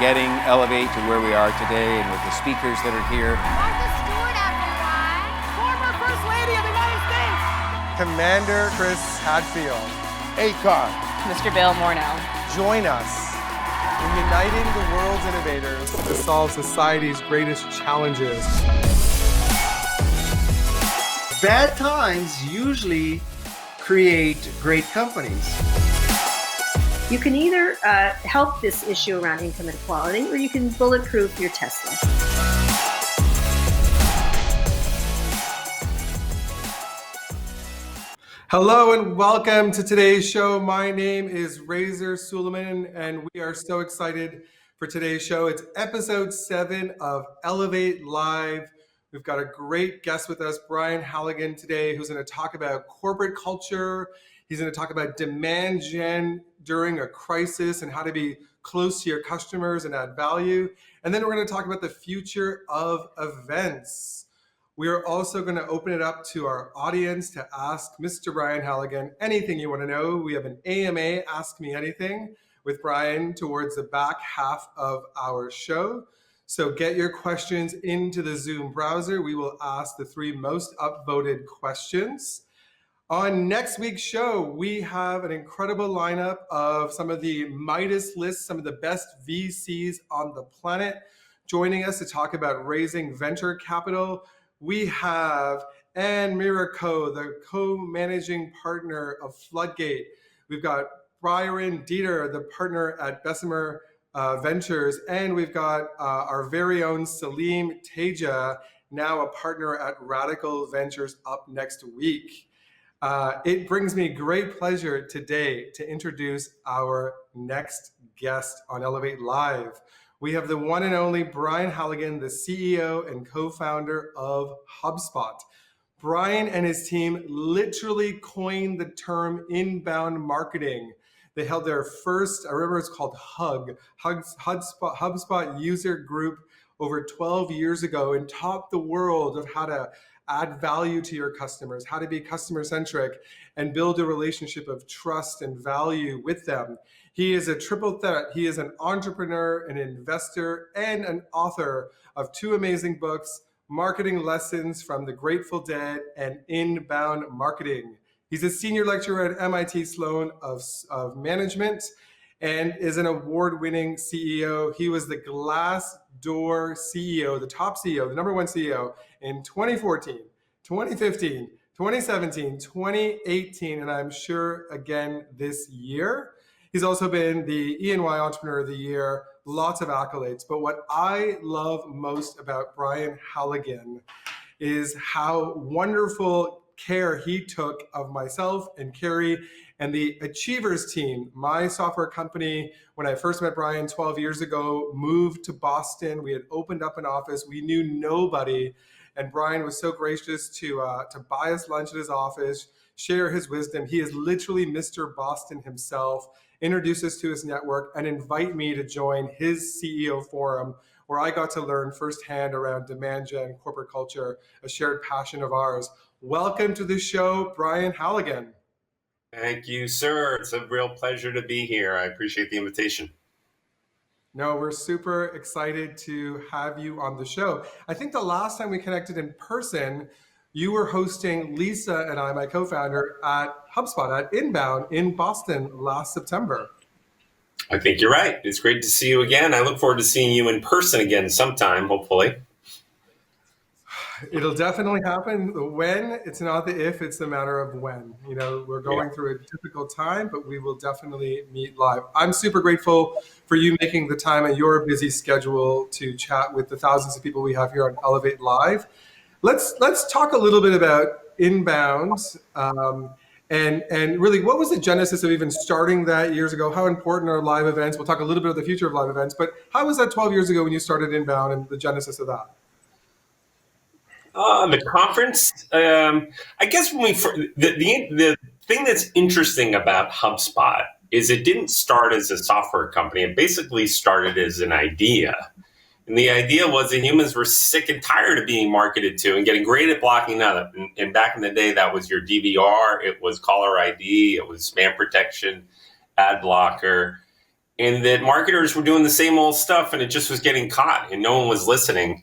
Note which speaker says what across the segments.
Speaker 1: getting Elevate to where we are today and with the speakers that are here.
Speaker 2: Martha Stewart, everyone. Former First Lady of the United States.
Speaker 3: Commander Chris Hadfield.
Speaker 4: ACON.
Speaker 5: Mr. Bill Morneau.
Speaker 3: Join us in uniting the world's innovators to solve society's greatest challenges.
Speaker 6: Bad times usually create great companies.
Speaker 7: You can either help this issue around income inequality, or you can bulletproof your Tesla.
Speaker 3: Hello and welcome to today's show. My name is Razor Suleman, and we are so excited for today's show. It's episode 7 of Elevate Live. We've got a great guest with us, Brian Halligan, today, who's going to talk about corporate culture. He's going to talk about demand gen during a crisis and how to be close to your customers and add value. And then we're going to talk about the future of events. We are also going to open it up to our audience to ask Mr. Brian Halligan anything you want to know. We have an AMA, Ask Me Anything, with Brian towards the back half of our show. So get your questions into the Zoom browser. We will ask the 3 most upvoted questions. On next week's show, we have an incredible lineup of some of the Midas lists, some of the best VCs on the planet. Joining us to talk about raising venture capital, we have Anne Miraco, the co-managing partner of Floodgate. We've got Byron Dieter, the partner at Bessemer Ventures, and we've got our very own Salim Teja, now a partner at Radical Ventures, up next week. It brings me great pleasure today to introduce our next guest on Elevate Live. We have the one and only Brian Halligan, the CEO and co-founder of Hubspot. Brian and his team literally coined the term inbound marketing. They held their first, I remember it's called HubSpot user group over 12 years ago, and taught the world of how to add value to your customers, how to be customer-centric and build a relationship of trust and value with them. He is a triple threat. He is an entrepreneur, an investor, and an author of 2 amazing books, Marketing Lessons from the Grateful Dead and Inbound Marketing. He's a senior lecturer at MIT Sloan of Management and is an award-winning CEO. He was the Glassdoor CEO, the top CEO, the number 1 CEO in 2014, 2015, 2017, 2018, and I'm sure again this year. He's also been the E&Y Entrepreneur of the Year, lots of accolades. But what I love most about Brian Halligan is how wonderful care he took of myself and Carrie and the Achievers team. My software company, when I first met Brian 12 years ago, moved to Boston. We had opened up an office. We knew nobody. And Brian was so gracious to buy us lunch at his office, share his wisdom. He is literally Mr. Boston himself, introduce us to his network, and invite me to join his CEO forum, where I got to learn firsthand around demand gen, corporate culture, a shared passion of ours. Welcome to the show, Brian Halligan.
Speaker 8: Thank you, sir. It's a real pleasure to be here. I appreciate the invitation.
Speaker 3: No, we're super excited to have you on the show. I think the last time we connected in person, you were hosting Lisa and I, my co-founder, at HubSpot at Inbound in Boston last September.
Speaker 8: I think you're right. It's great to see you again. I look forward to seeing you in person again sometime, hopefully.
Speaker 3: It'll definitely happen. The when, it's not the if, it's the matter of when. You know, we're going through a difficult time, but we will definitely meet live. I'm super grateful for you making the time in your busy schedule to chat with the thousands of people we have here on Elevate Live. Let's talk a little bit about inbound and really what was the genesis of even starting that years ago? How important are live events? We'll talk a little bit of the future of live events, but how was that 12 years ago when you started inbound and the genesis of that?
Speaker 8: The conference, I guess when the thing that's interesting about HubSpot is it didn't start as a software company. It basically started as an idea. And the idea was that humans were sick and tired of being marketed to and getting great at blocking out. And back in the day, that was your DVR, it was caller ID, it was spam protection, ad blocker. and that marketers were doing the same old stuff and it just was getting caught and no one was listening.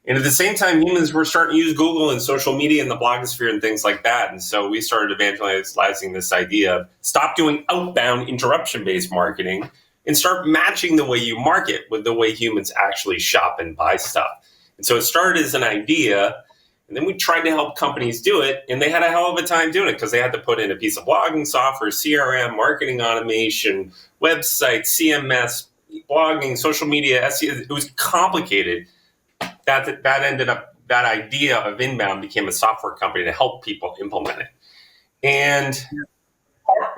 Speaker 8: And at the same time, humans were starting to use Google and social media and the blogosphere and things like that. And so we started evangelizing this idea of stop doing outbound interruption-based marketing and start matching the way you market with the way humans actually shop and buy stuff. And so it started as an idea, and then we tried to help companies do it, and they had a hell of a time doing it because they had to put in a piece of blogging software, CRM, marketing automation, website, CMS, blogging, social media, SEO. It was complicated. That ended up, that idea of inbound became a software company to help people implement it. And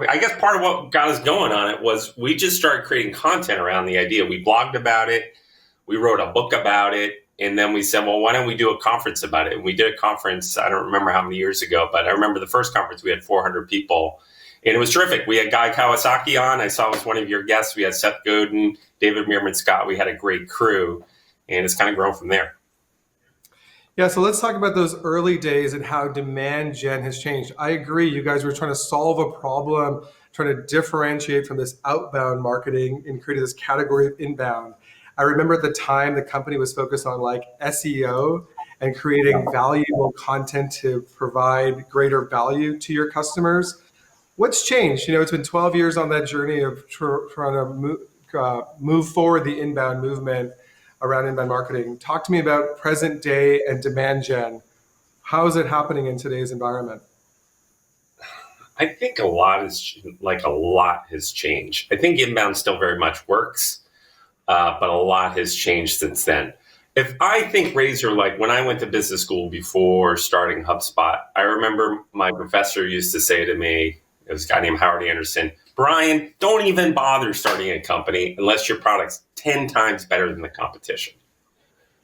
Speaker 8: I guess part of what got us going on it was we just started creating content around the idea. We blogged about it. We wrote a book about it. And then we said, well, why don't we do a conference about it? And we did a conference, I don't remember how many years ago, but I remember the first conference, we had 400 people. And it was terrific. We had Guy Kawasaki on. I saw was one of your guests. We had Seth Godin, David Meerman Scott. We had a great crew. And it's kind of grown from there.
Speaker 3: Yeah, so let's talk about those early days and how demand gen has changed. I agree. You guys were trying to solve a problem, trying to differentiate from this outbound marketing and create this category of inbound. I remember at the time the company was focused on like SEO and creating valuable content to provide greater value to your customers. What's changed? You know, it's been 12 years on that journey of trying to move forward the inbound movement around inbound marketing. Talk to me about present day and demand gen. How is it happening in today's environment?
Speaker 8: I think a lot has changed. I think inbound still very much works, but a lot has changed since then. If I think Razor, like when I went to business school before starting HubSpot, I remember my professor used to say to me, it was a guy named Howard Anderson, Brian, don't even bother starting a company unless your product's 10 times better than the competition.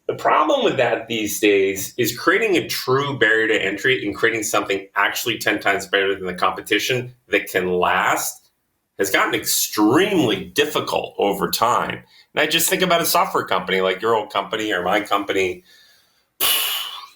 Speaker 8: The problem with that these days is creating a true barrier to entry and creating something actually 10 times better than the competition that can last has gotten extremely difficult over time. And I just think about a software company like your old company or my company.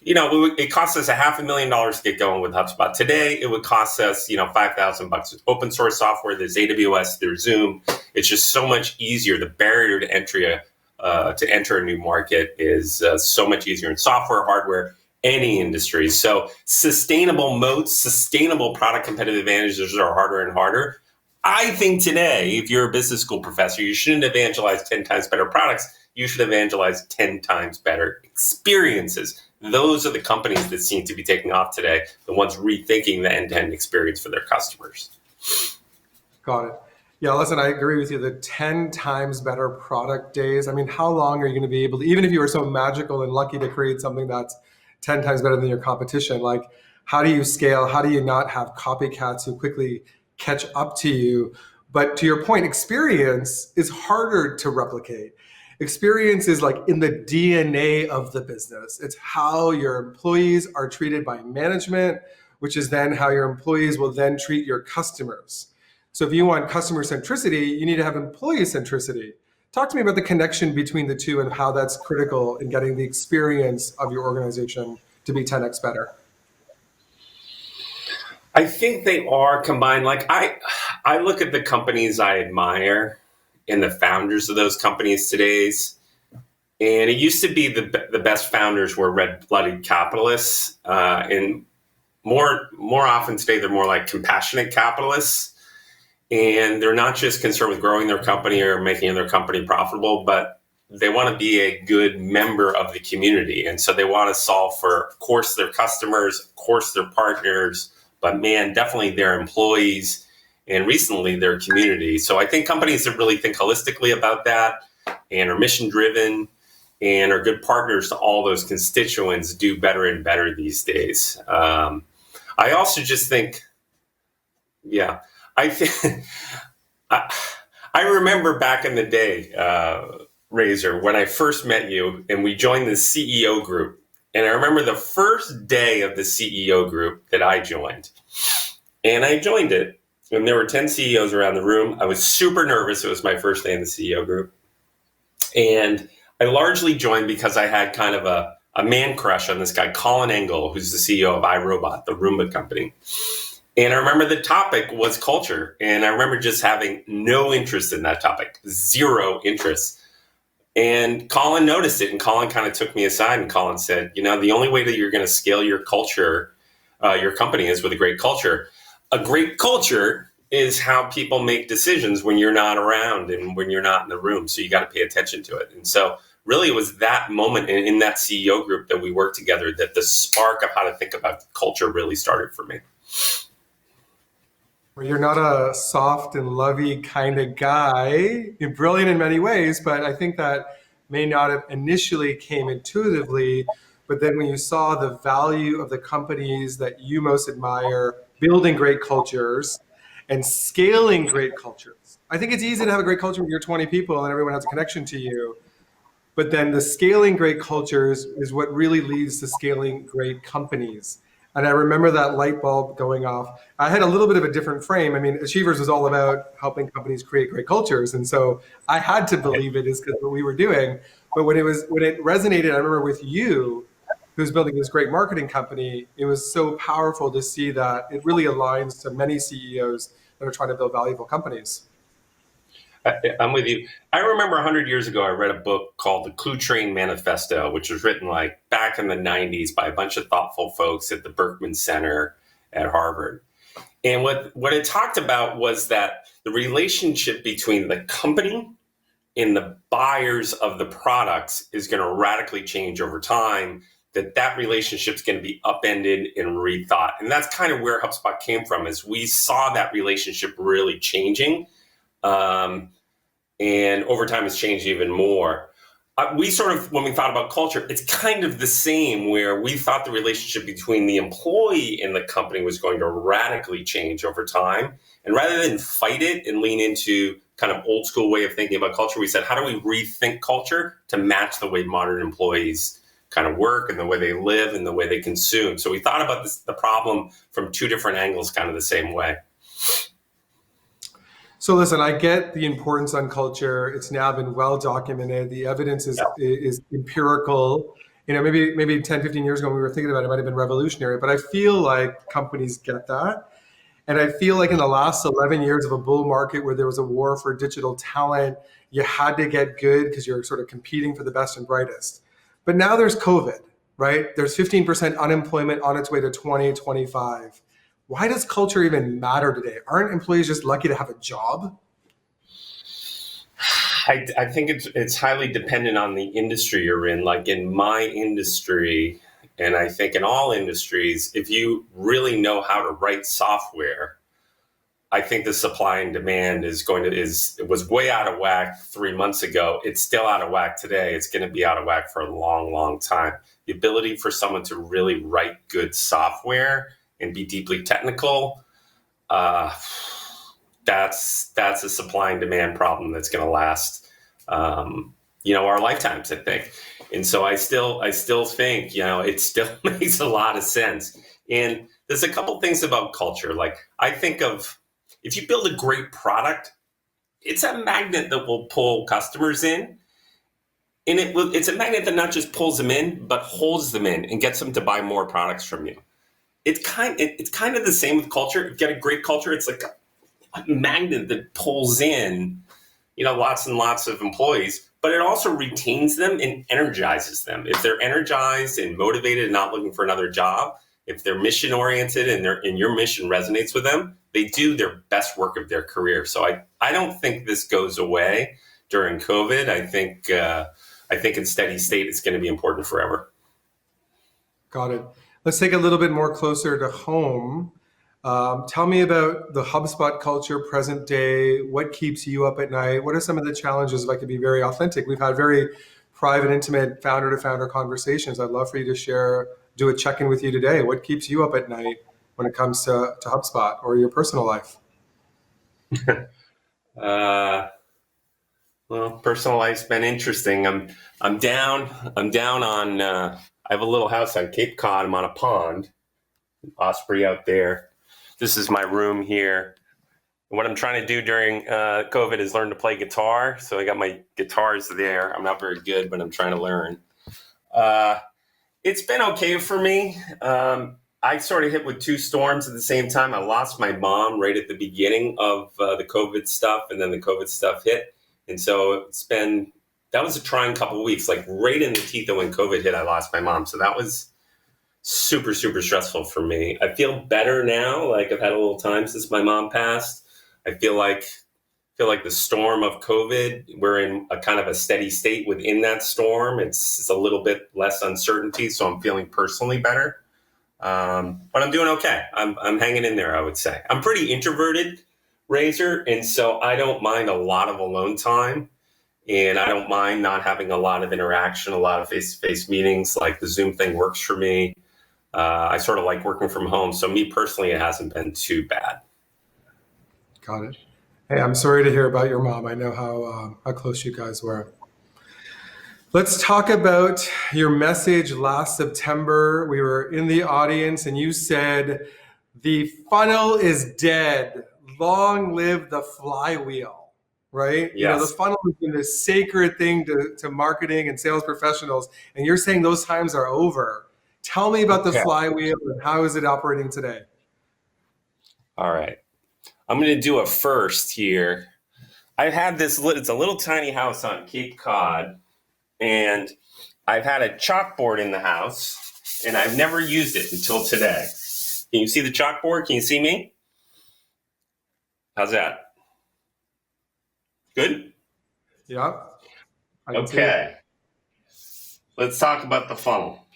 Speaker 8: You know, it cost us $500,000 to get going with HubSpot. Today, it would cost us, $5,000. It's open source software. There's AWS, there's Zoom. It's just so much easier. The barrier to entry to enter a new market is so much easier in software, hardware, any industry. So sustainable moats, sustainable product competitive advantages are harder and harder. I think today, if you're a business school professor, you shouldn't evangelize 10 times better products. You should evangelize 10 times better experiences. Those are the companies that seem to be taking off today, the ones rethinking the end-to-end experience for their customers.
Speaker 3: Got it. Yeah, listen, I agree with you. The 10 times better product days. I mean, how long are you going to be able to, even if you are so magical and lucky to create something that's 10 times better than your competition, like how do you scale? How do you not have copycats who quickly catch up to you? But to your point, experience is harder to replicate. Experience is like in the DNA of the business. It's how your employees are treated by management, which is then how your employees will then treat your customers. So if you want customer centricity, you need to have employee centricity. Talk to me about the connection between the two and how that's critical in getting the experience of your organization to be 10x better.
Speaker 8: I think they are combined. Like I look at the companies I admire and the founders of those companies today's. And it used to be the best founders were red-blooded capitalists. And more often today, they're more like compassionate capitalists. And they're not just concerned with growing their company or making their company profitable, but they want to be a good member of the community. And so they want to solve for, of course, their customers, of course, their partners, but man, definitely their employees, and recently their community. So I think companies that really think holistically about that and are mission driven and are good partners to all those constituents do better and better these days. I also just think, I remember back in the day, Razor, when I first met you and we joined the CEO group. And I remember the first day of the CEO group that I joined. And I joined it. And there were 10 CEOs around the room. I was super nervous. It was my first day in the CEO group. And I largely joined because I had kind of a man crush on this guy, Colin Engel, who's the CEO of iRobot, the Roomba company. And I remember the topic was culture. And I remember just having no interest in that topic, zero interest. And Colin noticed it, and Colin kind of took me aside, and Colin said, the only way that you're going to scale your culture, your company, is with a great culture. A great culture is how people make decisions when you're not around and when you're not in the room. So you got to pay attention to it. And so really it was that moment in that CEO group that we worked together that the spark of how to think about culture really started for me.
Speaker 3: Well, you're not a soft and lovey kind of guy. You're brilliant in many ways, but I think that may not have initially came intuitively. But then when you saw the value of the companies that you most admire building great cultures and scaling great cultures, I think it's easy to have a great culture when you're 20 people and everyone has a connection to you. But then the scaling great cultures is what really leads to scaling great companies. And I remember that light bulb going off. I had a little bit of a different frame. I mean, Achievers was all about helping companies create great cultures. And so I had to believe it is because what we were doing. But when it resonated, I remember with you, who's building this great marketing company, it was so powerful to see that it really aligns to many CEOs that are trying to build valuable companies.
Speaker 8: I'm with you. I remember 100 years ago, I read a book called The Clue Train Manifesto, which was written back in the 90s by a bunch of thoughtful folks at the Berkman Center at Harvard. And what it talked about was that the relationship between the company and the buyers of the products is going to radically change over time, that relationship is going to be upended and rethought. And that's kind of where HubSpot came from, is we saw that relationship really changing. And over time, it's changed even more. We sort of, when we thought about culture, it's kind of the same, where we thought the relationship between the employee and the company was going to radically change over time. And rather than fight it and lean into kind of old school way of thinking about culture, we said, how do we rethink culture to match the way modern employees kind of work and the way they live and the way they consume? So we thought about the problem from two different angles, kind of the same way.
Speaker 3: So listen, I get the importance on culture. It's now been well documented. The evidence is empirical. Maybe 10, 15 years ago when we were thinking about it, it might have been revolutionary, but I feel like companies get that. And I feel like in the last 11 years of a bull market where there was a war for digital talent, you had to get good because you're sort of competing for the best and brightest. But now there's COVID, right? There's 15% unemployment on its way to 20, 25. Why does culture even matter today? Aren't employees just lucky to have a job?
Speaker 8: I think it's highly dependent on the industry you're in. Like in my industry, and I think in all industries, if you really know how to write software, I think the supply and demand it was way out of whack 3 months ago. It's still out of whack today. It's going to be out of whack for a long, long time. The ability for someone to really write good software and be deeply technical, that's a supply and demand problem that's going to last, our lifetimes, I think. And so I still think, it still makes a lot of sense. And there's a couple things about culture. Like, I think of, if you build a great product, it's a magnet that will pull customers in. And it's a magnet that not just pulls them in, but holds them in and gets them to buy more products from you. It's kind of the same with culture. If you get a great culture, it's like a magnet that pulls in, lots and lots of employees, but it also retains them and energizes them. If they're energized and motivated and not looking for another job, if they're mission oriented and your mission resonates with them, they do their best work of their career. So I don't think this goes away during COVID. I think in steady state, it's going to be important forever.
Speaker 3: Got it. Let's take a little bit more closer to home. Tell me about the HubSpot culture present day. What keeps you up at night? What are some of the challenges, if I could be very authentic? We've had very private, intimate founder-to-founder conversations. I'd love for you to do a check-in with you today. What keeps you up at night when it comes to HubSpot or your personal life?
Speaker 8: Well, personal life's been interesting. I'm down on. I have a little house on Cape Cod. I'm on a pond, Osprey out there. This is my room here. What I'm trying to do during COVID is learn to play guitar. So I got my guitars there. I'm not very good, but I'm trying to learn. It's been okay for me. I sort of hit with two storms at the same time. I lost my mom right at the beginning of the COVID stuff, and then the COVID stuff hit. And so that was a trying couple of weeks, like right in the teeth of when COVID hit, I lost my mom. So that was super, super stressful for me. I feel better now. Like I've had a little time since my mom passed. I feel like the storm of COVID, we're in a kind of a steady state within that storm. It's a little bit less uncertainty. So I'm feeling personally better. But I'm doing okay. I'm hanging in there, I would say. I'm pretty introverted, Razor, and so I don't mind a lot of alone time, and I don't mind not having a lot of interaction, a lot of face-to-face meetings. Like the Zoom thing works for me. I sort of like working from home, so me personally, it hasn't been too bad.
Speaker 3: Got it. Hey, I'm sorry to hear about your mom. I know how close you guys were. Let's talk about your message last September. We were in the audience and you said, the funnel is dead. Long live the flywheel, right?
Speaker 8: Yes.
Speaker 3: You know, the funnel has been this sacred thing to marketing and sales professionals. And you're saying those times are over. Tell me about the flywheel and how is it operating today?
Speaker 8: All right. I'm going to do a first here. I've had it's a little tiny house on Cape Cod. And I've had a chalkboard in the house, and I've never used it until today. Can you see the chalkboard? Can you see me? How's that? Good?
Speaker 3: Yeah.
Speaker 8: Okay. Let's talk about the funnel.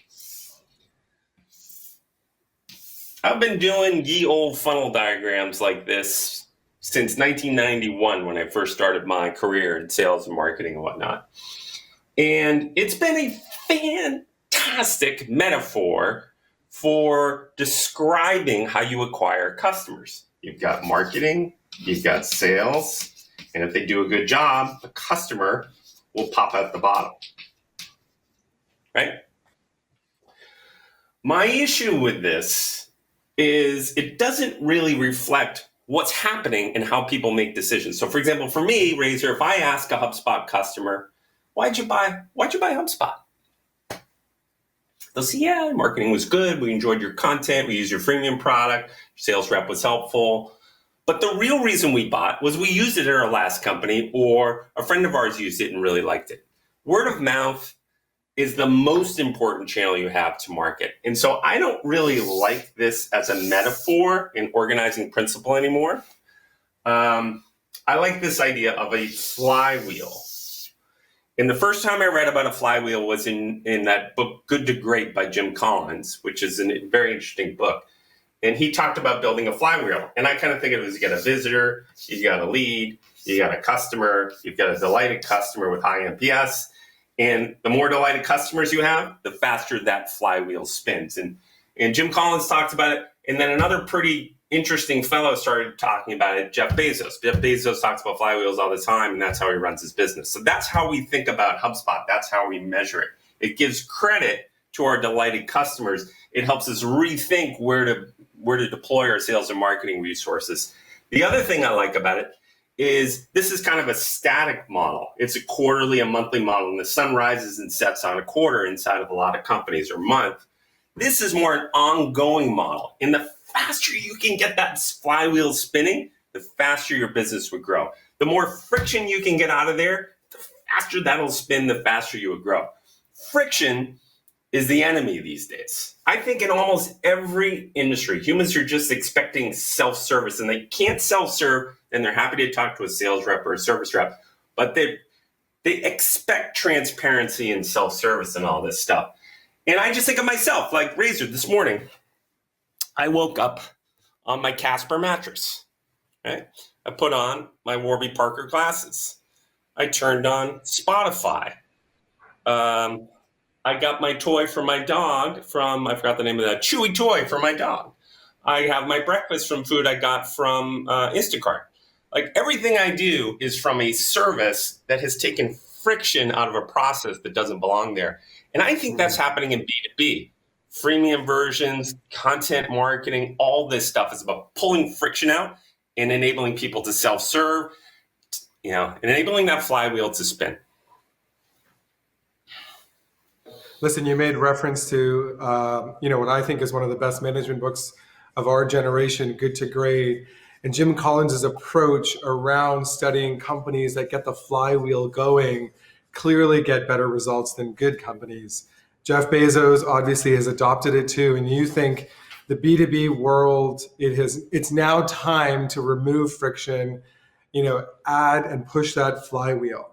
Speaker 8: I've been doing ye old funnel diagrams like this since 1991 when I first started my career in sales and marketing and whatnot. And it's been a fantastic metaphor for describing how you acquire customers. You've got marketing, you've got sales, and if they do a good job, the customer will pop out the bottom, right? My issue with this is it doesn't really reflect what's happening and how people make decisions. So for example, for me, Razor, if I ask a HubSpot customer, why'd you buy HubSpot? They'll say, yeah, marketing was good. We enjoyed your content. We used your freemium product. Your sales rep was helpful. But the real reason we bought was we used it at our last company, or a friend of ours used it and really liked it. Word of mouth is the most important channel you have to market. And so I don't really like this as a metaphor in organizing principle anymore. I like this idea of a flywheel. And the first time I read about a flywheel was in that book, Good to Great by Jim Collins, which is a very interesting book. And he talked about building a flywheel. And I kind of think of it as you got a visitor, you got a lead, you got a customer, you've got a delighted customer with high NPS. And the more delighted customers you have, the faster that flywheel spins. And Jim Collins talked about it. And then another pretty interesting fellow started talking about it, Jeff Bezos. Jeff Bezos talks about flywheels all the time, and that's how he runs his business. So that's how we think about HubSpot. That's how we measure it. It gives credit to our delighted customers. It helps us rethink where to deploy our sales and marketing resources. The other thing I like about it is this is kind of a static model. It's a quarterly, a monthly model, and the sun rises and sets on a quarter inside of a lot of companies or month. This is more an ongoing model. And the faster you can get that flywheel spinning, the faster your business would grow. The more friction you can get out of there, the faster that'll spin, the faster you would grow. Friction is the enemy these days. I think in almost every industry, humans are just expecting self-service, and they can't self-serve, then they're happy to talk to a sales rep or a service rep, but they expect transparency and self-service and all this stuff. And I just think of myself, like Razor, this morning, I woke up on my Casper mattress, right? I put on my Warby Parker glasses. I turned on Spotify. I got my toy for my dog I forgot the name of that, Chewy toy for my dog. I have my breakfast from food I got from Instacart. Like everything I do is from a service that has taken friction out of a process that doesn't belong there. And I think that's happening in B2B. Freemium versions, content marketing, all this stuff is about pulling friction out and enabling people to self-serve, and enabling that flywheel to spin.
Speaker 3: Listen, you made reference to, what I think is one of the best management books of our generation, Good to Great, and Jim Collins' approach around studying companies that get the flywheel going clearly get better results than good companies. Jeff Bezos obviously has adopted it too, and you think the B2B world, it's now time to remove friction, add and push that flywheel.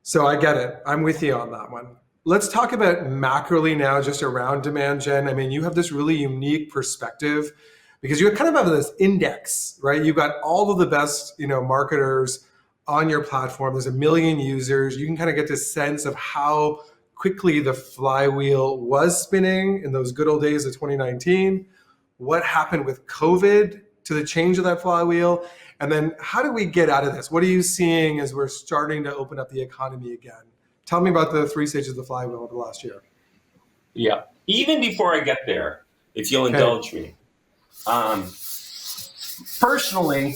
Speaker 3: So I get it. I'm with you on that one. Let's talk about macroly now, just around demand gen. I mean, you have this really unique perspective because you kind of have this index, right? You've got all of the best, marketers on your platform. There's 1 million users. You can kind of get this sense of how quickly the flywheel was spinning in those good old days of 2019. What happened with COVID to the change of that flywheel? And then how do we get out of this? What are you seeing as we're starting to open up the economy again? Tell me about the 3 stages of the flywheel over the last year.
Speaker 8: Yeah. Even before I get there, if you'll indulge me. Personally,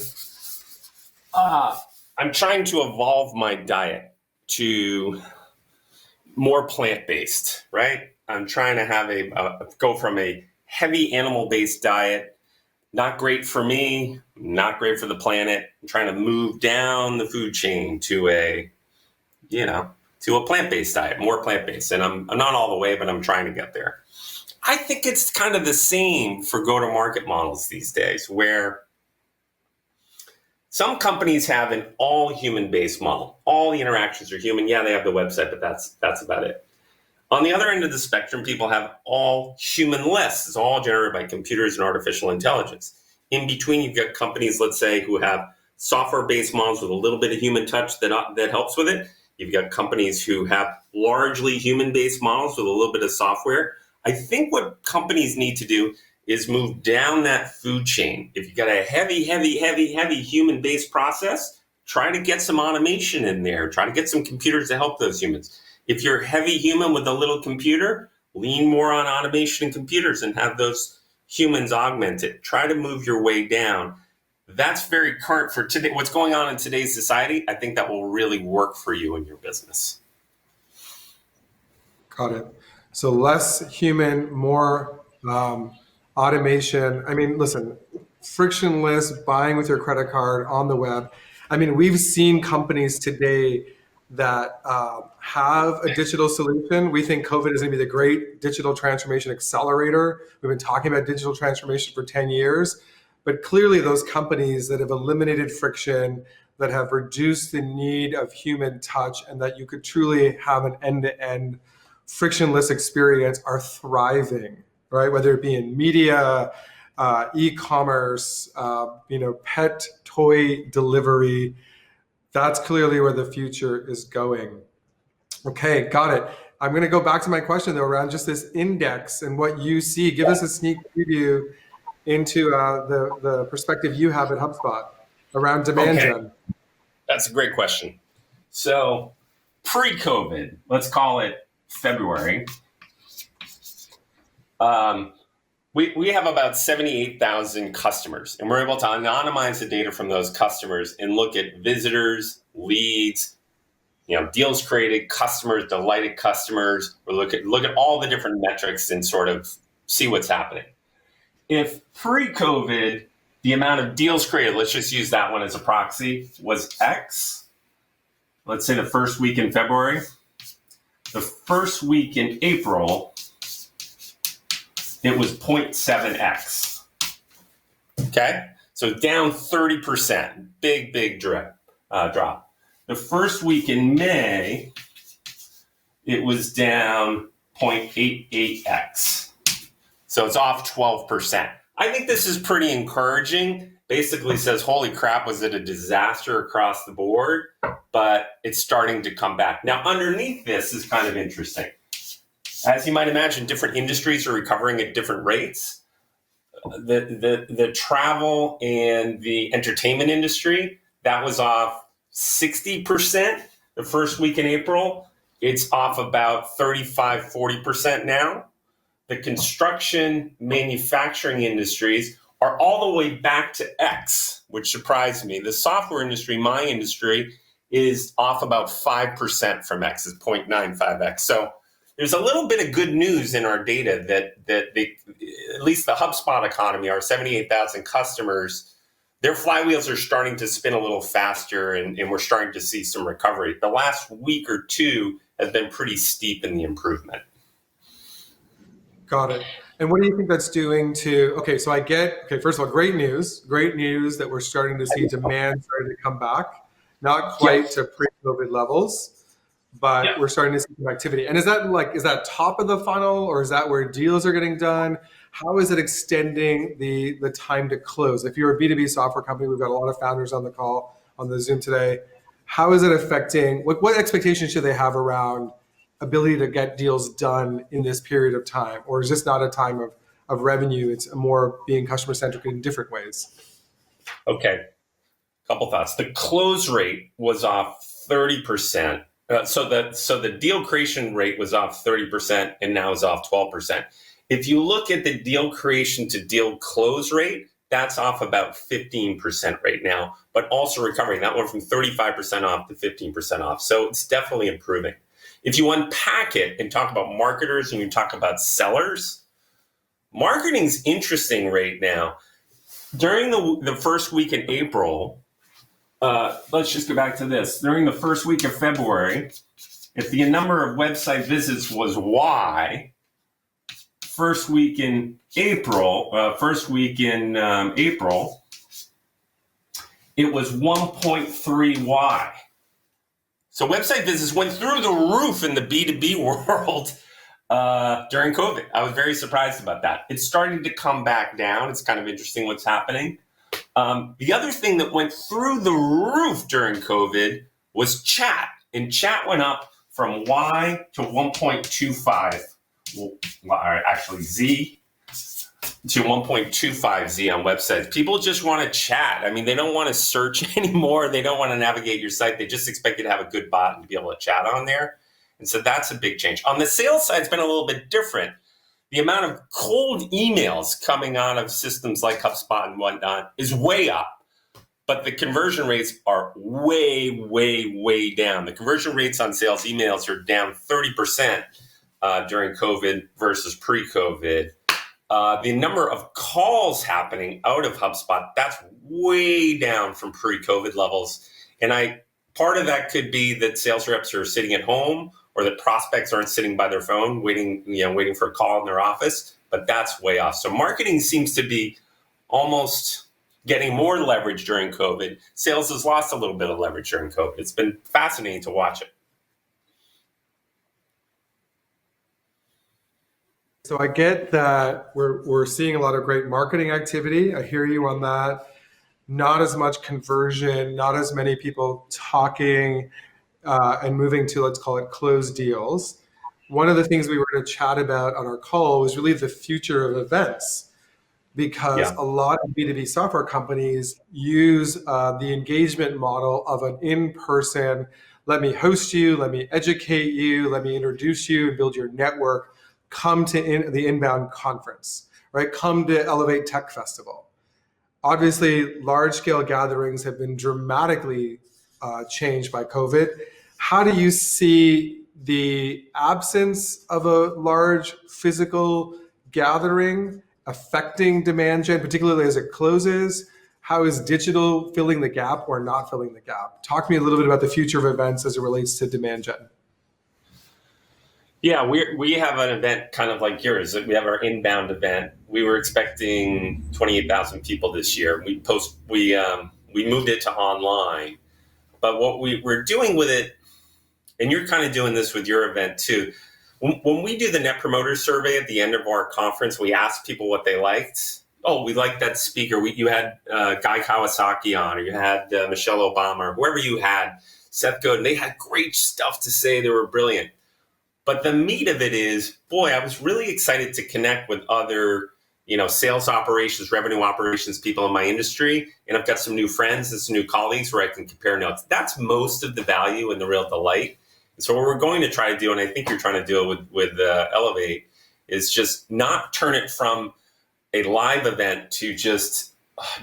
Speaker 8: I'm trying to evolve my diet to more plant-based, right? I'm trying to have go from a heavy animal-based diet, not great for me, not great for the planet. I'm trying to move down the food chain to a plant-based diet, more plant-based. And I'm not all the way, but I'm trying to get there. I think it's kind of the same for go-to-market models these days, where some companies have an all human-based model. All the interactions are human. Yeah, they have the website, but that's about it. On the other end of the spectrum, people have all human-less. It's all generated by computers and artificial intelligence. In between, you've got companies, let's say, who have software-based models with a little bit of human touch that helps with it. You've got companies who have largely human-based models with a little bit of software. I think what companies need to do is move down that food chain. If you've got a heavy human-based process, try to get some automation in there. Try to get some computers to help those humans. If you're heavy human with a little computer, lean more on automation and computers and have those humans augment it. Try to move your way down. That's very current for today. What's going on in today's society, I think that will really work for you and your business.
Speaker 3: Got it. So less human, more automation. I mean, listen, frictionless buying with your credit card on the web. I mean, we've seen companies today that have a digital solution. We think COVID is going to be the great digital transformation accelerator. We've been talking about digital transformation for 10 years. But clearly those companies that have eliminated friction, that have reduced the need of human touch, and that you could truly have an end-to-end frictionless experience are thriving, right? Whether it be in media, e-commerce, pet toy delivery, that's clearly where the future is going. Okay, got it. I'm going to go back to my question though around just this index and what you see. Give us a sneak preview into the perspective you have at HubSpot around demand gen.
Speaker 8: That's a great question. So pre-COVID, let's call it February, we have about 78,000 customers, and we're able to anonymize the data from those customers and look at visitors, leads, deals created, customers, delighted customers, or look at all the different metrics and sort of see what's happening. If pre-COVID, the amount of deals created, let's just use that one as a proxy, was X, let's say the first week in February, the first week in April, it was 0.7x. Okay? So down 30%. Big drop. The first week in May, it was down 0.88x. So it's off 12%. I think this is pretty encouraging. Basically says, holy crap, was it a disaster across the board? But it's starting to come back. Now, underneath this is kind of interesting. As you might imagine, different industries are recovering at different rates. The travel and the entertainment industry, that was off 60% the first week in April. It's off about 35-40% now. The construction, manufacturing industries are all the way back to X, which surprised me. The software industry, my industry, is off about 5% from X, is 0.95x. So there's a little bit of good news in our data that at least the HubSpot economy, our 78,000 customers, their flywheels are starting to spin a little faster, and we're starting to see some recovery. The last week or two has been pretty steep in the improvement.
Speaker 3: Got it. And what do you think that's doing to, first of all, great news that we're starting to see demand starting to come back, not quite to pre-COVID levels, but we're starting to see some activity. And is that top of the funnel, or is that where deals are getting done? How is it extending the time to close? If you're a B2B software company, we've got a lot of founders on the call on the Zoom today. How is it affecting, what expectations should they have around ability to get deals done in this period of time? Or is this not a time of revenue? It's more being customer-centric in different ways.
Speaker 8: Okay, couple thoughts. The close rate was off 30%. So the deal creation rate was off 30% and now is off 12%. If you look at the deal creation to deal close rate, that's off about 15% right now, but also recovering. That went from 35% off to 15% off. So it's definitely improving. If you unpack it and talk about marketers and you talk about sellers, marketing's interesting right now. During the first week in April, let's just go back to this. During the first week of February, if the number of website visits was Y, first week in April, it was 1.3 Y. So website visits went through the roof in the B2B world during COVID. I was very surprised about that. It's starting to come back down. It's kind of interesting what's happening. The other thing that went through the roof during COVID was chat. And chat went up from Y to 1.25, actually Z to 1.25 Z on websites. People just want to chat. I mean, they don't want to search anymore. They don't want to navigate your site. They just expect you to have a good bot and to be able to chat on there. And so that's a big change. On the sales side, it's been a little bit different. The amount of cold emails coming out of systems like HubSpot and whatnot is way up, but the conversion rates are way, way, way down. The conversion rates on sales emails are down 30% during COVID versus pre-COVID. The number of calls happening out of HubSpot, that's way down from pre-COVID levels. And part of that could be that sales reps are sitting at home, or that prospects aren't sitting by their phone waiting for a call in their office, but that's way off. So marketing seems to be almost getting more leverage during COVID. Sales has lost a little bit of leverage during COVID. It's been fascinating to watch it.
Speaker 3: So I get that we're seeing a lot of great marketing activity. I hear you on that. Not as much conversion, not as many people talking and moving to, let's call it, closed deals. One of the things we were going to chat about on our call was really the future of events, because a lot of B2B software companies use the engagement model of an in-person, let me host you, let me educate you, let me introduce you and build your network, come to the inbound conference, right? Come to Elevate Tech Festival. Obviously, large-scale gatherings have been dramatically changed by COVID. How do you see the absence of a large physical gathering affecting demand gen, particularly as it closes? How is digital filling the gap or not filling the gap? Talk to me a little bit about the future of events as it relates to demand gen.
Speaker 8: Yeah, we have an event kind of like yours. We have our inbound event. We were expecting 28,000 people this year. We moved it to online. But what we're doing with it, and you're kind of doing this with your event too, when we do the Net Promoter Survey at the end of our conference, we ask people what they liked. Oh, we liked that speaker. You had Guy Kawasaki on, or you had Michelle Obama, or whoever you had, Seth Godin. They had great stuff to say. They were brilliant. But the meat of it is, boy, I was really excited to connect with other, sales operations, revenue operations people in my industry. And I've got some new friends and some new colleagues where I can compare notes. That's most of the value and the real delight. And so what we're going to try to do, and I think you're trying to do it with Elevate, is just not turn it from a live event to just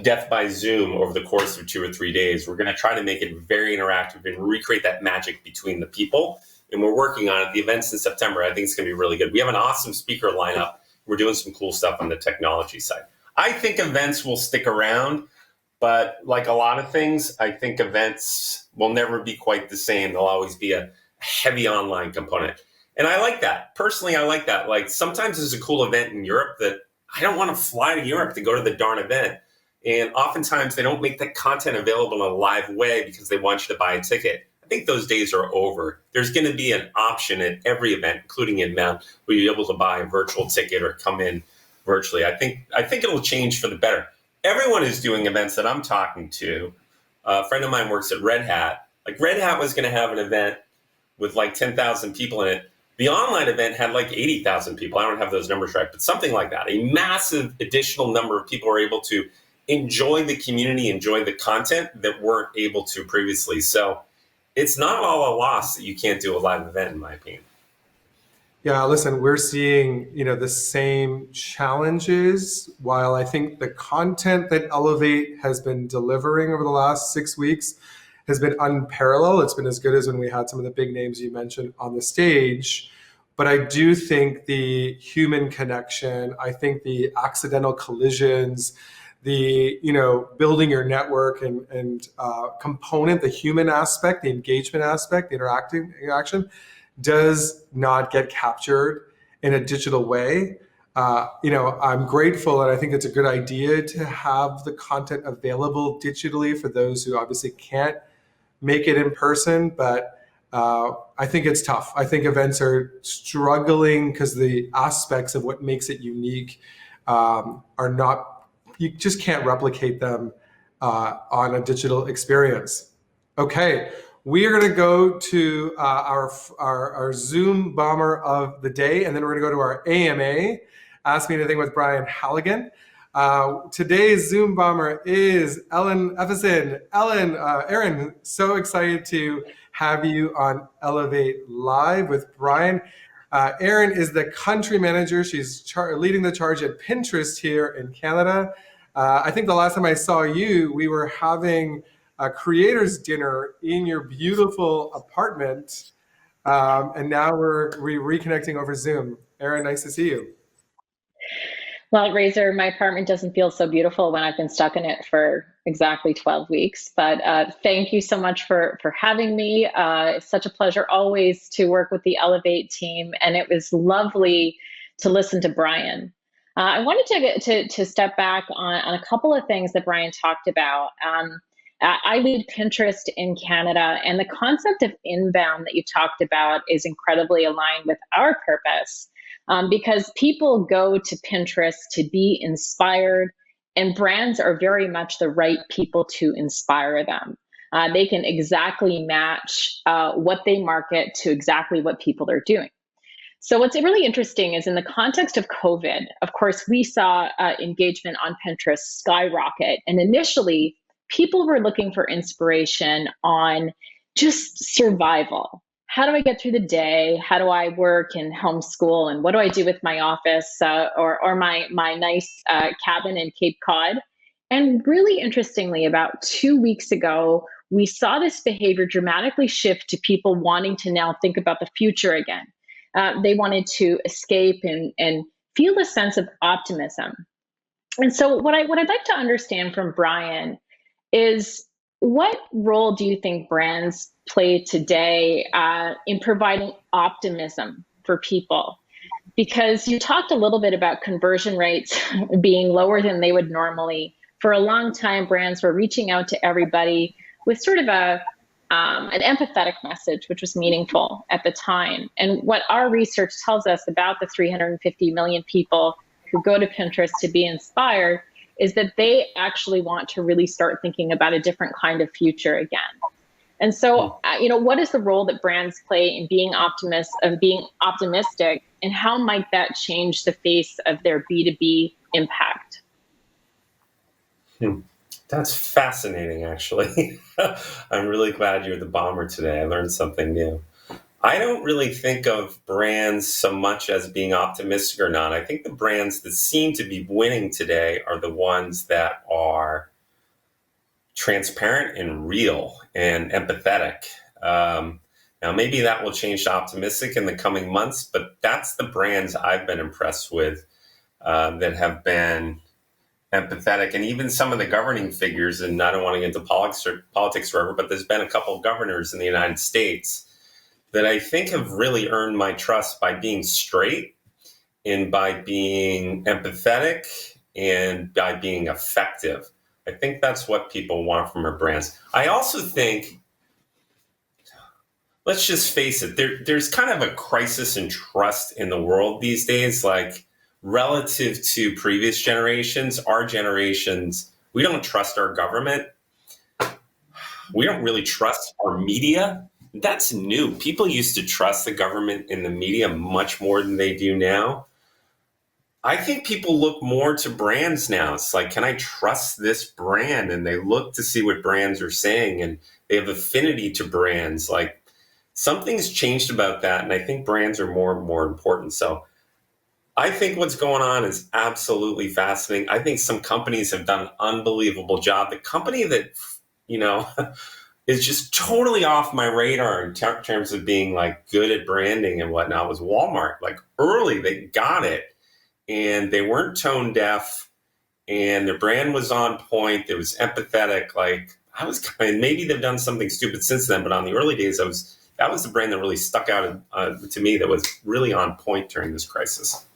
Speaker 8: death by Zoom over the course of 2 or 3 days. We're going to try to make it very interactive and recreate that magic between the people. and we're working on it. The event's in September. I think it's going to be really good. We have an awesome speaker lineup. We're doing some cool stuff on the technology side. I think events will stick around, but like a lot of things, I think events will never be quite the same. There'll always be a heavy online component. And I like that. Personally, I like that. Like sometimes there's a cool event in Europe that I don't want to fly to Europe to go to the darn event. And oftentimes they don't make that content available in a live way because they want you to buy a ticket. I think those days are over. There's going to be an option at every event, including inbound, where you're able to buy a virtual ticket or come in virtually. I think it'll change for the better. Everyone is doing events that I'm talking to. A friend of mine works at Red Hat. Like Red Hat was going to have an event with like 10,000 people in it. The online event had like 80,000 people. I don't have those numbers right, but something like that. A massive additional number of people were able to enjoy the community, enjoy the content that weren't able to previously. So it's not all a loss that you can't do a live event, in my opinion.
Speaker 3: Yeah, listen, we're seeing, the same challenges. While I think the content that Elevate has been delivering over the last 6 weeks has been unparalleled. It's been as good as when we had some of the big names you mentioned on the stage. But I do think the human connection, I think the accidental collisions, the building your network and component, the human aspect, the engagement aspect, the interaction does not get captured in a digital way. I'm grateful, and I think it's a good idea to have the content available digitally for those who obviously can't make it in person, but I think it's tough. I think events are struggling because the aspects of what makes it unique are not, you just can't replicate them on a digital experience. Okay, we are going to go to our Zoom bomber of the day, and then we're going to go to our AMA, Ask Me Anything with Brian Halligan. Today's Zoom bomber is Ellen Effison. Ellen, Aaron, so excited to have you on Elevate Live with Brian. Erin is the country manager. She's leading the charge at Pinterest here in Canada. I think the last time I saw you, we were having a creators dinner in your beautiful apartment. And now we're reconnecting over Zoom. Erin, nice to see you.
Speaker 4: Well, Razor, my apartment doesn't feel so beautiful when I've been stuck in it for exactly 12 weeks. But thank you so much for having me. It's such a pleasure always to work with the Elevate team. And it was lovely to listen to Brian. I wanted to step back on a couple of things that Brian talked about. I lead Pinterest in Canada, and the concept of inbound that you talked about is incredibly aligned with our purpose. Because people go to Pinterest to be inspired, and brands are very much the right people to inspire them. They can exactly match what they market to exactly what people are doing. So what's really interesting is in the context of COVID, of course, we saw engagement on Pinterest skyrocket. And initially, people were looking for inspiration on just survival. How do I get through the day? How do I work and homeschool? And what do I do with my office or my nice cabin in Cape Cod? And really interestingly, about 2 weeks ago, we saw this behavior dramatically shift to people wanting to now think about the future again. They wanted to escape and feel a sense of optimism. And so what I'd like to understand from Brian is, what role do you think brands play today in providing optimism for people? Because you talked a little bit about conversion rates being lower than they would normally. For a long time, brands were reaching out to everybody with sort of an empathetic message, which was meaningful at the time. And what our research tells us about the 350 million people who go to Pinterest to be inspired is that they actually want to really start thinking about a different kind of future again. And so, what is the role that brands play in being optimistic, and how might that change the face of their B2B impact?
Speaker 8: That's fascinating, actually. I'm really glad you're the bomber today. I learned something new. I don't really think of brands so much as being optimistic or not. I think the brands that seem to be winning today are the ones that are transparent and real and empathetic. Now, maybe that will change to optimistic in the coming months, but that's the brands I've been impressed with that have been empathetic. And even some of the governing figures, and I don't want to get into politics forever, but there's been a couple of governors in the United States that I think have really earned my trust by being straight and by being empathetic and by being effective. I think that's what people want from our brands. I also think, let's just face it, there's kind of a crisis in trust in the world these days, like relative to previous generations. Our generations, we don't trust our government. We don't really trust our media. That's new. People used to trust the government and the media much more than they do now. I think people look more to brands now. It's like, can I trust this brand? And they look to see what brands are saying, and they have affinity to brands. Like, something's changed about that, and I think brands are more and more important. So I think what's going on is absolutely fascinating. I think some companies have done an unbelievable job. The company that, is just totally off my radar in terms of being like good at branding and whatnot was Walmart. Like, early, they got it. And they weren't tone deaf, and their brand was on point. It was empathetic. Like, maybe they've done something stupid since then, but on the early days, that was the brand that really stuck out to me, that was really on point during this crisis.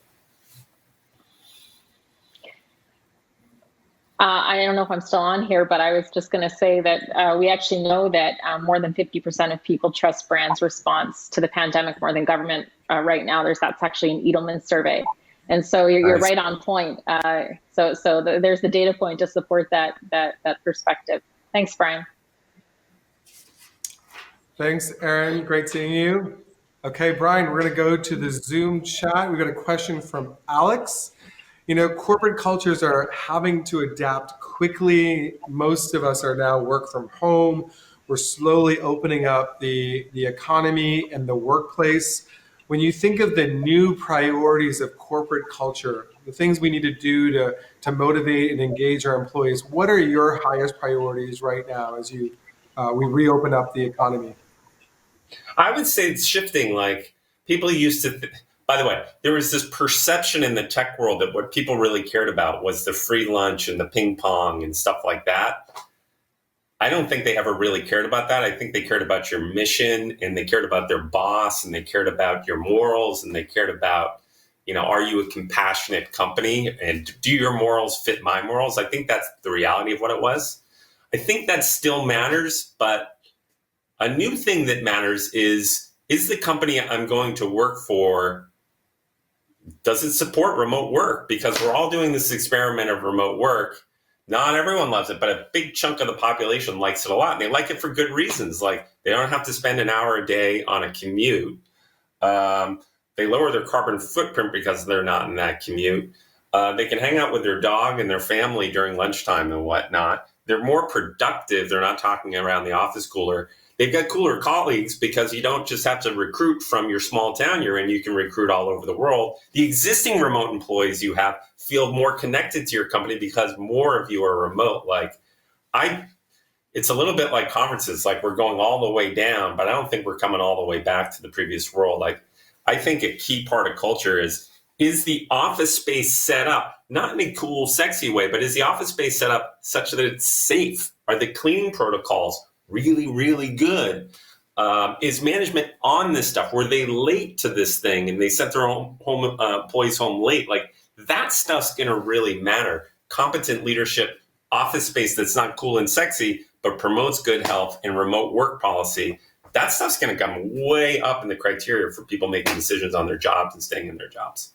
Speaker 4: I don't know if I'm still on here, but I was just going to say that we actually know that more than 50% of people trust brands' response to the pandemic more than government right now. That's actually an Edelman survey. And so you're right on point. So there's the data point to support that perspective. Thanks, Brian.
Speaker 3: Thanks, Erin. Great seeing you. Okay, Brian, we're going to go to the Zoom chat. We've got a question from Alex. Corporate cultures are having to adapt quickly. Most of us are now work from home. We're slowly opening up the economy and the workplace. When you think of the new priorities of corporate culture, the things we need to do to motivate and engage our employees, what are your highest priorities right now as we reopen up the economy?
Speaker 8: I would say it's shifting. Like, people used to, by the way, there was this perception in the tech world that what people really cared about was the free lunch and the ping pong and stuff like that. I don't think they ever really cared about that. I think they cared about your mission, and they cared about their boss, and they cared about your morals, and they cared about, are you a compassionate company, and do your morals fit my morals? I think that's the reality of what it was. I think that still matters, but a new thing that matters is the company I'm going to work for, does it support remote work? Because we're all doing this experiment of remote work. Not everyone loves it, but a big chunk of the population likes it a lot. And they like it for good reasons. Like, they don't have to spend an hour a day on a commute. They lower their carbon footprint because they're not in that commute. They can hang out with their dog and their family during lunchtime and whatnot. They're more productive. They're not talking around the office cooler. They've got cooler colleagues because you don't just have to recruit from your small town you're in. You can recruit all over the world. The existing remote employees you have feel more connected to your company because more of you are remote. It's a little bit like conferences. Like, we're going all the way down, but I don't think we're coming all the way back to the previous world. Like, I think a key part of culture is the office space set up, not in a cool, sexy way, but is the office space set up such that it's safe? Are the cleaning protocols really, really good? Is management on this stuff? Were they late to this thing and they sent their own employees home late? Like, that stuff's going to really matter. Competent leadership, office space that's not cool and sexy, but promotes good health and remote work policy. That stuff's going to come way up in the criteria for people making decisions on their jobs and staying in their jobs.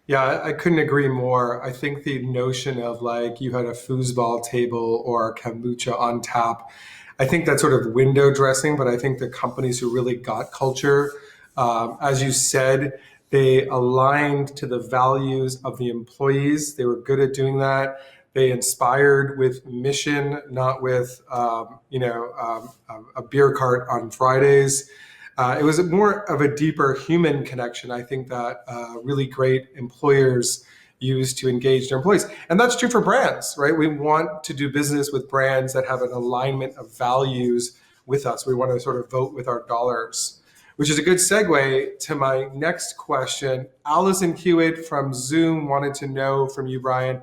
Speaker 3: Yeah, I couldn't agree more. I think the notion of, like, you had a foosball table or kombucha on tap, I think that's sort of window dressing, but I think the companies who really got culture, as you said, they aligned to the values of the employees. They were good at doing that. They inspired with mission, not with, a beer cart on Fridays. It was more of a deeper human connection, I think, that really great employers use to engage their employees. And that's true for brands, right? We want to do business with brands that have an alignment of values with us. We want to sort of vote with our dollars, which is a good segue to my next question. Allison Hewitt from Zoom wanted to know from you, Brian,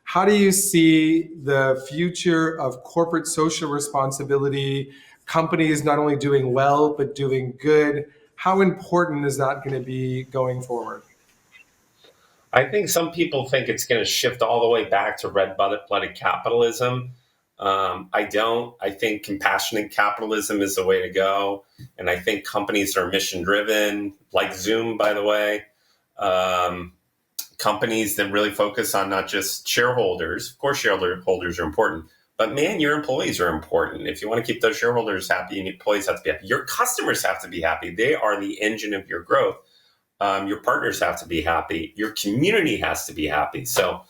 Speaker 3: how do you see the future of corporate social responsibility, companies not only doing well, but doing good? How important is that going to be going forward?
Speaker 8: I think some people think it's going to shift all the way back to red-blooded capitalism. I don't. I think compassionate capitalism is the way to go. And I think companies that are mission-driven, like Zoom, by the way, companies that really focus on not just shareholders. Of course, shareholders are important. But man, your employees are important. If you want to keep those shareholders happy, and your employees have to be happy. Your customers have to be happy. They are the engine of your growth. Your partners have to be happy. Your community has to be happy. So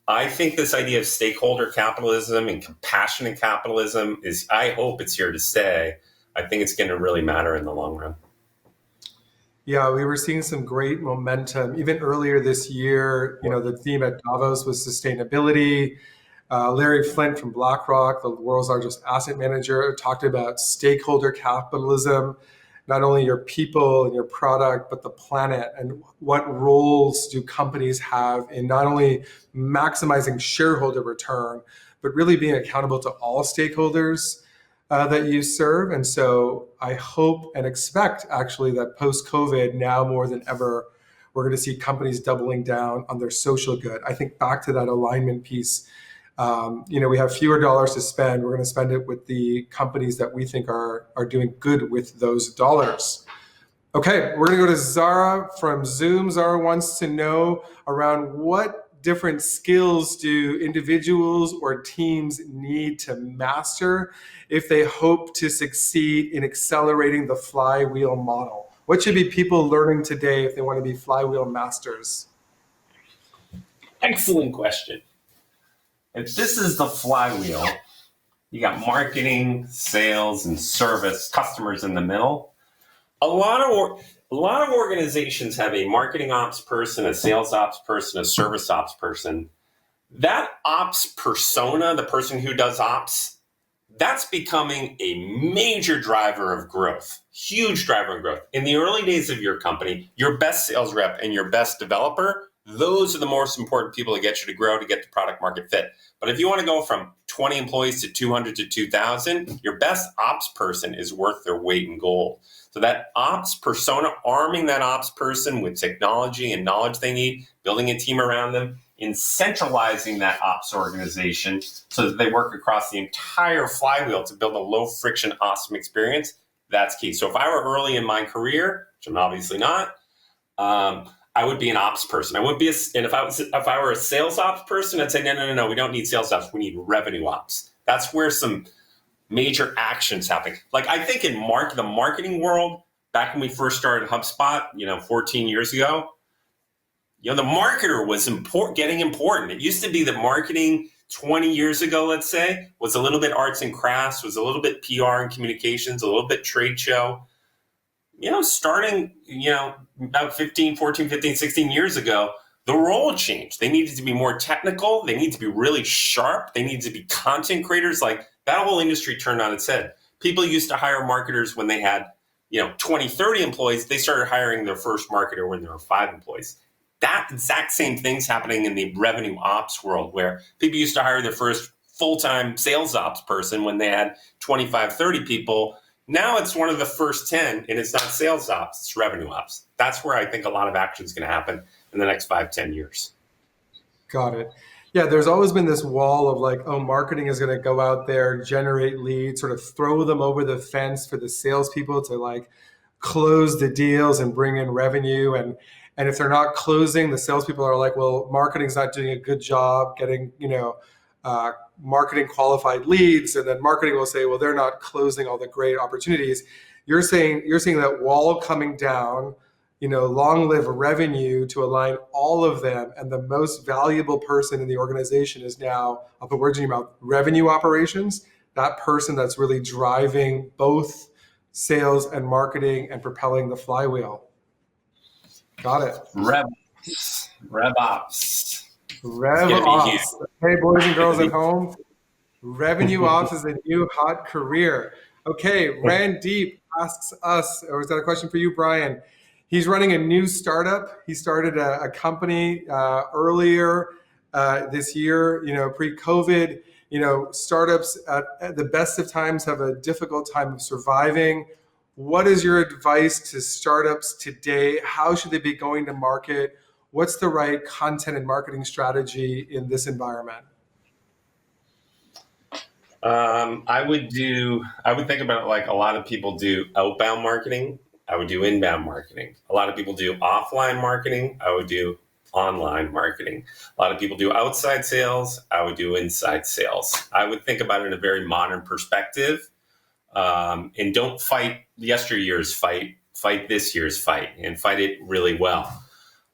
Speaker 8: I think this idea of stakeholder capitalism and compassionate capitalism I hope it's here to stay. I think it's going to really matter in the long run.
Speaker 3: Yeah, we were seeing some great momentum. Even earlier this year, the theme at Davos was sustainability. Larry Flint from BlackRock, the world's largest asset manager, talked about stakeholder capitalism, not only your people and your product, but the planet, and what roles do companies have in not only maximizing shareholder return, but really being accountable to all stakeholders that you serve. And so I hope and expect actually that post-COVID, now more than ever, we're going to see companies doubling down on their social good. I think back to that alignment piece. We have fewer dollars to spend. We're going to spend it with the companies that we think are doing good with those dollars. Okay, we're going to go to Zara from Zoom. Zara wants to know around what different skills do individuals or teams need to master if they hope to succeed in accelerating the flywheel model? What should be people learning today if they want to be flywheel masters?
Speaker 8: Excellent question. If this is the flywheel, you got marketing, sales, and service, customers in the middle. A lot of organizations have a marketing ops person, a sales ops person, a service ops person. That ops persona, the person who does ops, that's becoming a major driver of growth, huge driver of growth. In the early days of your company, your best sales rep and your best developer, those are the most important people to get you to grow, to get to product market fit. But if you want to go from 20 employees to 200 to 2,000, your best ops person is worth their weight in gold. So that ops persona, arming that ops person with technology and knowledge they need, building a team around them, in centralizing that ops organization so that they work across the entire flywheel to build a low friction, awesome experience, that's key. So if I were early in my career, which I'm obviously not, I would be an ops person. I wouldn't be, and if I were a sales ops person, I'd say, no, we don't need sales ops. We need revenue ops. That's where some major actions happen. Like I think in the marketing world, back when we first started HubSpot, 14 years ago, the marketer was getting important. It used to be that marketing 20 years ago, let's say, was a little bit arts and crafts, was a little bit PR and communications, a little bit trade show. Starting, about 15, 16 years ago, the role changed. They needed to be more technical. They need to be really sharp. They need to be content creators. Like that whole industry turned on its head. People used to hire marketers when they had, 20, 30 employees. They started hiring their first marketer when there were 5 employees. That exact same thing's happening in the revenue ops world, where people used to hire their first full-time sales ops person when they had 25, 30 people. Now it's one of the first 10, and it's not sales ops, it's revenue ops. That's where I think a lot of action is going to happen in the next 5-10 years.
Speaker 3: Got it. Yeah, there's always been this wall of like, marketing is going to go out there, generate leads, sort of throw them over the fence for the salespeople to like close the deals and bring in revenue. And if they're not closing, the salespeople are like, well, marketing's not doing a good job getting, marketing qualified leads. And then marketing will say, well, they're not closing all the great opportunities. You're saying that wall coming down, long live revenue to align all of them. And the most valuable person in the organization is now, I'll put words in your mouth, revenue operations, that person that's really driving both sales and marketing and propelling the flywheel. Got it.
Speaker 8: Rev ops.
Speaker 3: Rev ops. Hey, boys and girls at home, revenue ops is a new hot career. Okay, Randeep asks us, or is that a question for you, Brian? He's running a new startup. He started a company earlier this year, pre-COVID. Startups at the best of times have a difficult time of surviving. What is your advice to startups today? How should they be going to market? What's the right content and marketing strategy in this environment?
Speaker 8: I would think about it like a lot of people do outbound marketing. I would do inbound marketing. A lot of people do offline marketing. I would do online marketing. A lot of people do outside sales. I would do inside sales. I would think about it in a very modern perspective, and don't fight yesteryear's fight. Fight this year's fight, and fight it really well.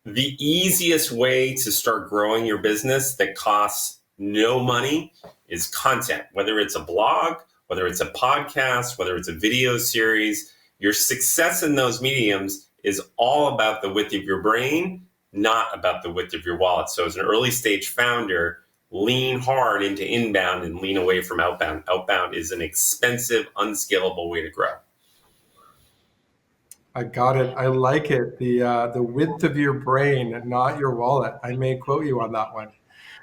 Speaker 8: The easiest way to start growing your business that costs no money is content, whether it's a blog, whether it's a podcast, whether it's a video series. Your success in those mediums is all about the width of your brain, not about the width of your wallet. So as an early stage founder, lean hard into inbound and lean away from outbound. Outbound is an expensive, unscalable way to grow.
Speaker 3: I got it. I like it. The width of your brain, not your wallet. I may quote you on that one.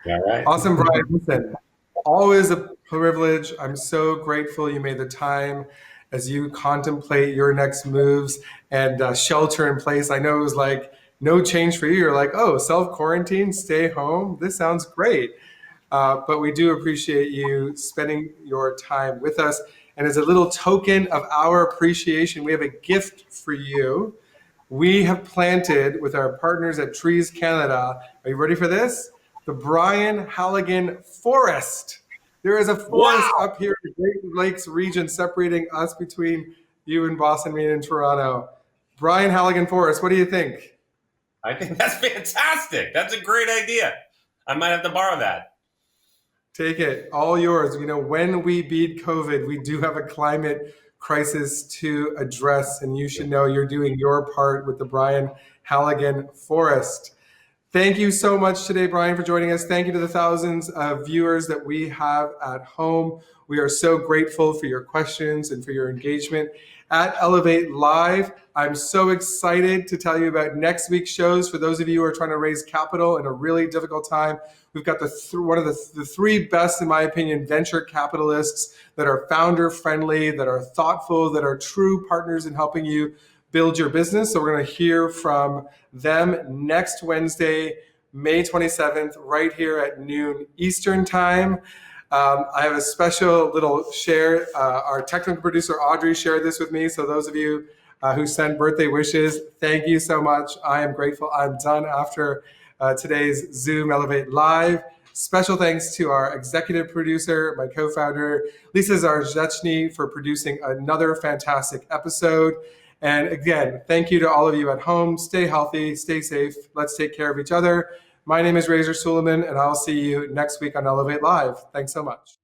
Speaker 8: All right.
Speaker 3: Awesome, Brian. Listen, always a privilege. I'm so grateful you made the time as you contemplate your next moves and shelter in place. I know it was like no change for you. You're like, oh, self-quarantine, stay home. This sounds great. But we do appreciate you spending your time with us. And as a little token of our appreciation, we have a gift for you. We have planted with our partners at Trees Canada. Are you ready for this? The Brian Halligan Forest. There is a forest up here in the Great Lakes region separating us between you and Boston, me and Toronto. Brian Halligan Forest, what do you think?
Speaker 8: I think that's fantastic. That's a great idea. I might have to borrow that.
Speaker 3: Take it, all yours. When we beat COVID, we do have a climate crisis to address, and you should know you're doing your part with the Brian Halligan Forest. Thank you so much today, Brian, for joining us. Thank you to the thousands of viewers that we have at home. We are so grateful for your questions and for your engagement at Elevate Live. I'm so excited to tell you about next week's shows. For those of you who are trying to raise capital in a really difficult time, we've got one of the three best, in my opinion, venture capitalists that are founder-friendly, that are thoughtful, that are true partners in helping you build your business. So we're going to hear from them next Wednesday, May 27th, right here at noon Eastern time. I have a special little share. Our technical producer, Audrey, shared this with me. So those of you who sent birthday wishes, thank you so much. I am grateful. I'm done after today's Zoom Elevate Live. Special thanks to our executive producer, my co-founder, Lisa Zarzhechny, for producing another fantastic episode. And again, thank you to all of you at home. Stay healthy, stay safe. Let's take care of each other. My name is Suleman, and I'll see you next week on Elevate Live. Thanks so much.